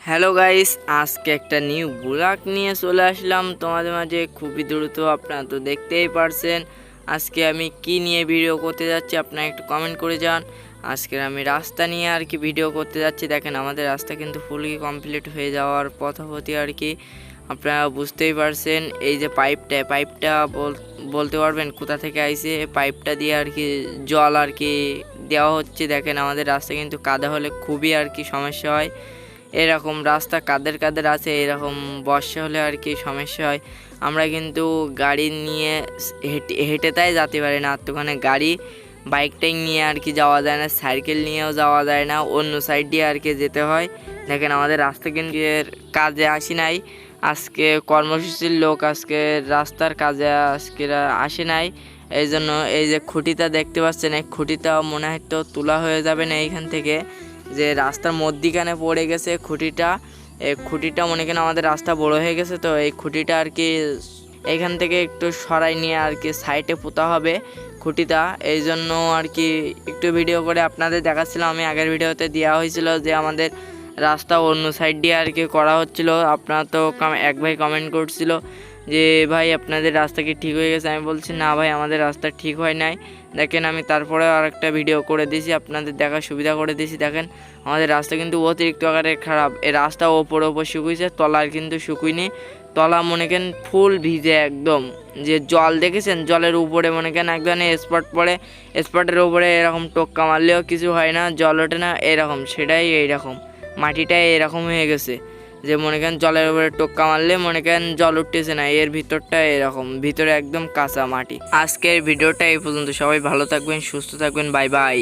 Hello guys, আজকে একটা new blog নিয়ে চলে আসলাম তোমাদের মাঝে খুবই দ্রুত। আপনারা তো দেখতেই পারছেন আজকে আমি কি নিয়ে ভিডিও করতে যাচ্ছি, আপনারা একটু কমেন্ট করে যান। আজকে আমি রাস্তা নিয়ে আর কি ভিডিও করতে যাচ্ছি। দেখেন আমাদের রাস্তা কিন্তু ফুললি কমপ্লিট হয়ে যাওয়ার পথবর্তী আর কি। আপনারা বুঝতেই পারছেন এই যে পাইপটা বলতে পারবেন কোথা থেকে আইছে, পাইপটা দিয়ে আর কি জল আর কি দেওয়া হচ্ছে। দেখেন আমাদের রাস্তা কিন্তু কাদা হলে খুবই আর কি সমস্যা হয়। এরকম রাস্তা কাদের আছে, এরকম বর্ষা হলে আর কি সমস্যা হয়। আমরা কিন্তু গাড়ি নিয়ে হেঁটে তাই যেতে পারি না, ওখানে গাড়ি বাইক টাইক নিয়ে আর কি যাওয়া যায় না, সাইকেল নিয়েও যাওয়া যায় না, অন্য সাইড দিয়ে আর কি যেতে হয়। দেখেন আমাদের রাস্তা কিন্তু কাজে আসি নাই, আজকে কর্মসূচির লোক আজকে রাস্তার কাজে আজকে আসে নাই। এই জন্য এই যে খুঁটিটা দেখতে পাচ্ছেন, এই খুঁটিটা মনে হয় তো তোলা হয়ে যাবে না এইখান থেকে, যে রাস্তার মধ্যিখানে পড়ে গেছে খুঁটিটা। এই খুঁটিটা মনে করেন আমাদের রাস্তা বড় হয়ে গেছে, তো এই খুঁটিটা আর কি এইখান থেকে একটু সরাই নিয়ে আর কি সাইডে পোতা হবে খুঁটিটা। এই জন্য আর কি একটু ভিডিও করে আপনাদের দেখাচ্ছিলাম। আমি আগের ভিডিওতে দেওয়া হয়েছিল যে আমাদের রাস্তা অন্য সাইড দিয়ে আর কি করা হচ্ছিল। আপনারা তো এক ভাই কমেন্ট করছিল যে ভাই আপনাদের রাস্তা কি ঠিক হয়ে গেছে। আমি বলছি না ভাই, আমাদের রাস্তা ঠিক হয় নাই। দেখেন আমি তারপরে আরেকটা ভিডিও করে দিয়েছি, আপনাদের দেখার সুবিধা করে দিয়েছি। দেখেন আমাদের রাস্তা কিন্তু অতিরিক্ত আকারে খারাপ। এই রাস্তা ওপর শুকুইছে, তলার কিন্তু শুকুইনি। তলা মনে করেন ফুল ভিজে একদম, যে জল দেখেছেন জলের উপরে মনে করেন একদম স্পট পড়ে, স্পটের উপরে এরকম টোক্কা মারলেও কিছু হয় না, জল ওঠে না এরকম, সেটাই এইরকম মাটিটাই এরকম হয়ে গেছে যে মনে করেন জলের উপরে টোক্কা মারলে মনে করেন জল উঠতেছে না, এর ভিতরটা এরকম, ভিতরে একদম কাঁচা মাটি। আজকের ভিডিওটা এই পর্যন্ত, সবাই ভালো থাকবেন, সুস্থ থাকবেন, বাই বাই।